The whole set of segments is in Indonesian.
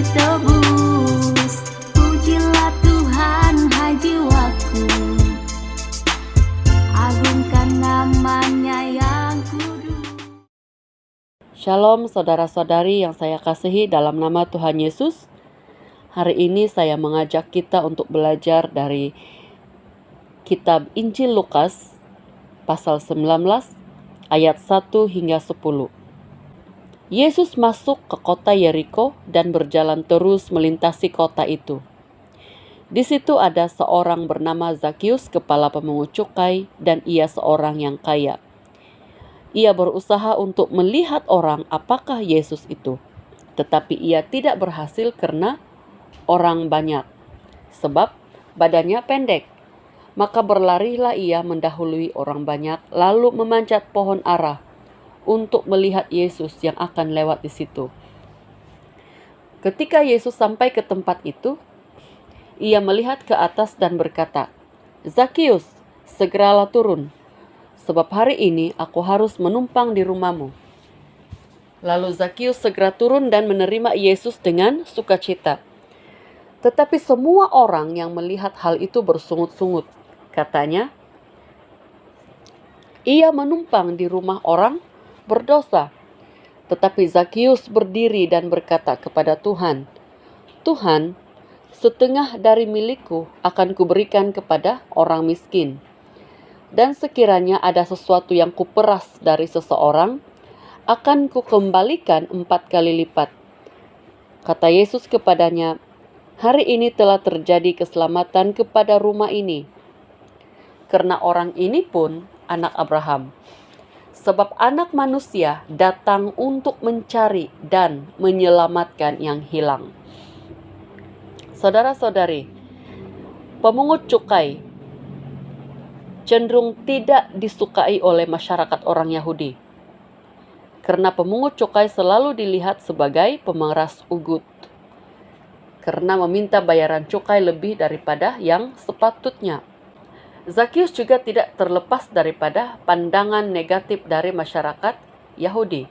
ditebus. Pujilah Tuhan, hai jiwaku, agungkan namanya yang kudus. Shalom saudara-saudari yang saya kasihi dalam nama Tuhan Yesus. Hari ini saya mengajak kita untuk belajar dari kitab Injil Lukas pasal 19 ayat 1 hingga 10. Yesus masuk ke kota Yeriko dan berjalan terus melintasi kota itu. Di situ ada seorang bernama Zakius, kepala pemungut cukai, dan ia seorang yang kaya. Ia berusaha untuk melihat orang apakah Yesus itu, tetapi ia tidak berhasil karena orang banyak, sebab badannya pendek. Maka berlarilah ia mendahului orang banyak, lalu memanjat pohon ara untuk melihat Yesus yang akan lewat di situ. Ketika Yesus sampai ke tempat itu, ia melihat ke atas dan berkata, "Zakius, segeralah turun, sebab hari ini aku harus menumpang di rumahmu." Lalu Zakius segera turun dan menerima Yesus dengan sukacita. Tetapi semua orang yang melihat hal itu bersungut-sungut. Katanya, "Ia menumpang di rumah orang berdosa." Tetapi Zakius berdiri dan berkata kepada Tuhan, "Tuhan, setengah dari milikku akan kuberikan kepada orang miskin. Dan sekiranya ada sesuatu yang kuperas dari seseorang, akan kukembalikan 4 kali lipat." Kata Yesus kepadanya, "Hari ini telah terjadi keselamatan kepada rumah ini, karena orang ini pun anak Abraham. Sebab anak manusia datang untuk mencari dan menyelamatkan yang hilang." Saudara-saudari, pemungut cukai cenderung tidak disukai oleh masyarakat orang Yahudi, karena pemungut cukai selalu dilihat sebagai pemeras ugut, karena meminta bayaran cukai lebih daripada yang sepatutnya. Zakius juga tidak terlepas daripada pandangan negatif dari masyarakat Yahudi.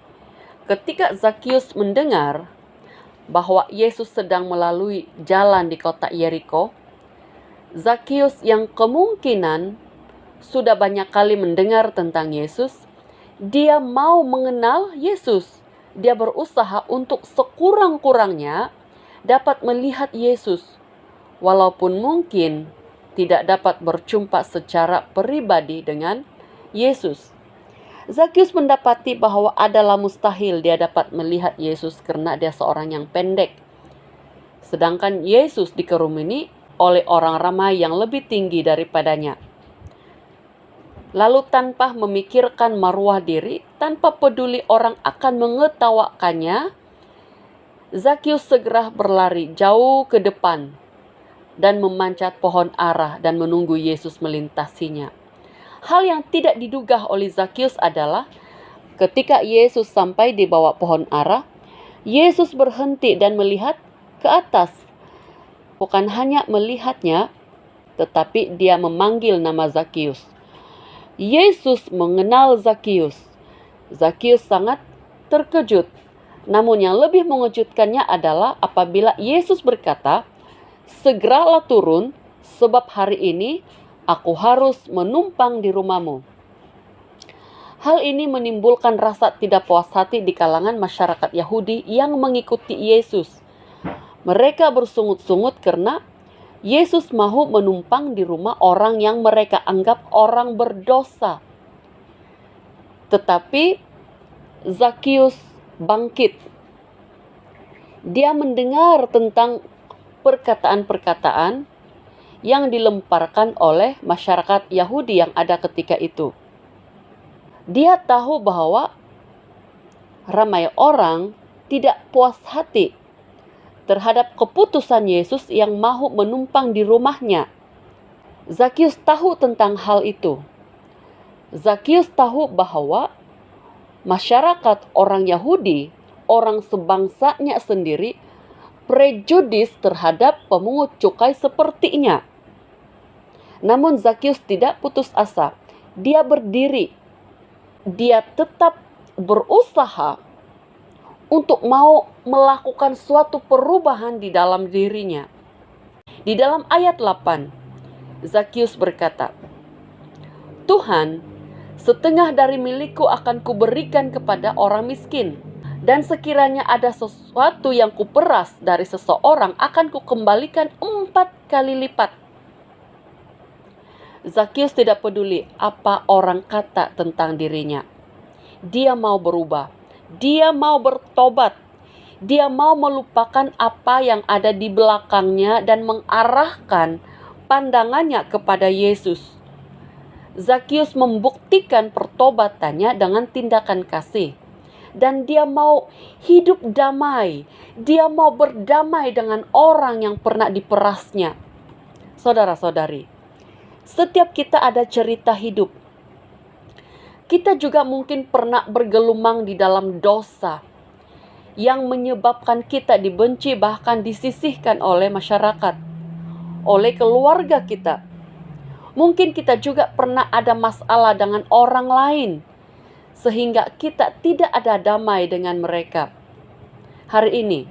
Ketika Zakius mendengar bahwa Yesus sedang melalui jalan di kota Yeriko, Zakius yang kemungkinan sudah banyak kali mendengar tentang Yesus, dia mau mengenal Yesus. Dia berusaha untuk sekurang-kurangnya dapat melihat Yesus, walaupun mungkin tidak dapat berjumpa secara pribadi dengan Yesus. Zakius mendapati bahwa adalah mustahil dia dapat melihat Yesus karena dia seorang yang pendek. Sedangkan Yesus dikerumuni oleh orang ramai yang lebih tinggi daripadanya. Lalu tanpa memikirkan maruah diri, tanpa peduli orang akan mengetawakannya, Zakius segera berlari jauh ke depan dan memanjat pohon ara dan menunggu Yesus melintasinya. Hal yang tidak diduga oleh Zakius adalah ketika Yesus sampai di bawah pohon ara, Yesus berhenti dan melihat ke atas. Bukan hanya melihatnya, tetapi dia memanggil nama Zakius. Yesus mengenal Zakius. Zakius sangat terkejut. Namun yang lebih mengejutkannya adalah apabila Yesus berkata, "Segeralah turun, sebab hari ini aku harus menumpang di rumahmu." Hal ini menimbulkan rasa tidak puas hati di kalangan masyarakat Yahudi yang mengikuti Yesus. Mereka bersungut-sungut karena Yesus mau menumpang di rumah orang yang mereka anggap orang berdosa. Tetapi Zakius bangkit. Dia mendengar tentang perkataan-perkataan yang dilemparkan oleh masyarakat Yahudi yang ada ketika itu. Dia tahu bahwa ramai orang tidak puas hati terhadap keputusan Yesus yang mau menumpang di rumahnya. Zakius tahu tentang hal itu. Zakius tahu bahwa masyarakat orang Yahudi, orang sebangsanya sendiri, prejudis terhadap pemungut cukai sepertinya. Namun Zakius tidak putus asa. Dia berdiri. Dia tetap berusaha untuk mau melakukan suatu perubahan di dalam dirinya. Di dalam ayat 8, Zakius berkata, "Tuhan, setengah dari milikku akan kuberikan kepada orang miskin. Dan sekiranya ada sesuatu yang kuperas dari seseorang, akan kukembalikan 4 kali lipat." Zakius tidak peduli apa orang kata tentang dirinya. Dia mau berubah. Dia mau bertobat. Dia mau melupakan apa yang ada di belakangnya dan mengarahkan pandangannya kepada Yesus. Zakius membuktikan pertobatannya dengan tindakan kasih. Dan dia mau hidup damai. Dia mau berdamai dengan orang yang pernah diperasnya. Saudara-saudari, setiap kita ada cerita hidup. Kita juga mungkin pernah bergelumang di dalam dosa yang menyebabkan kita dibenci, bahkan disisihkan oleh masyarakat, oleh keluarga kita. Mungkin kita juga pernah ada masalah dengan orang lain, sehingga kita tidak ada damai dengan mereka. Hari ini,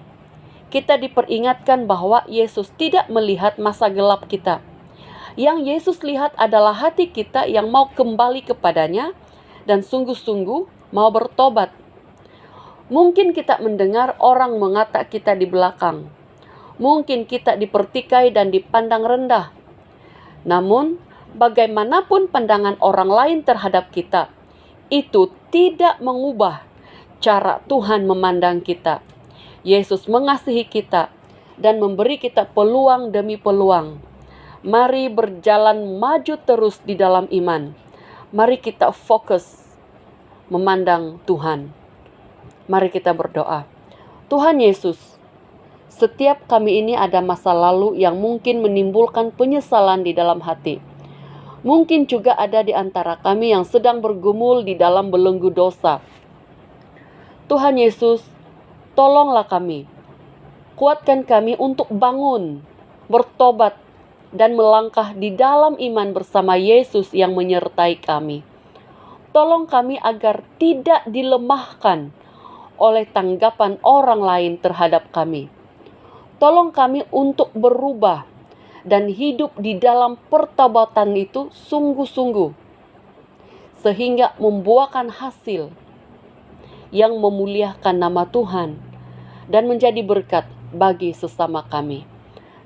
kita diperingatkan bahwa Yesus tidak melihat masa gelap kita. Yang Yesus lihat adalah hati kita yang mau kembali kepadanya dan sungguh-sungguh mau bertobat. Mungkin kita mendengar orang mengata kita di belakang. Mungkin kita dipertikai dan dipandang rendah. Namun, bagaimanapun pandangan orang lain terhadap kita, itu tidak mengubah cara Tuhan memandang kita. Yesus mengasihi kita dan memberi kita peluang demi peluang. Mari berjalan maju terus di dalam iman. Mari kita fokus memandang Tuhan. Mari kita berdoa. Tuhan Yesus, setiap kami ini ada masa lalu yang mungkin menimbulkan penyesalan di dalam hati. Mungkin juga ada di antara kami yang sedang bergumul di dalam belenggu dosa. Tuhan Yesus, tolonglah kami. Kuatkan kami untuk bangun, bertobat, dan melangkah di dalam iman bersama Yesus yang menyertai kami. Tolong kami agar tidak dilemahkan oleh tanggapan orang lain terhadap kami. Tolong kami untuk berubah dan hidup di dalam pertobatan itu sungguh-sungguh, sehingga membuahkan hasil yang memuliakan nama Tuhan dan menjadi berkat bagi sesama kami.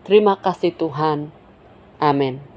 Terima kasih Tuhan. Amin.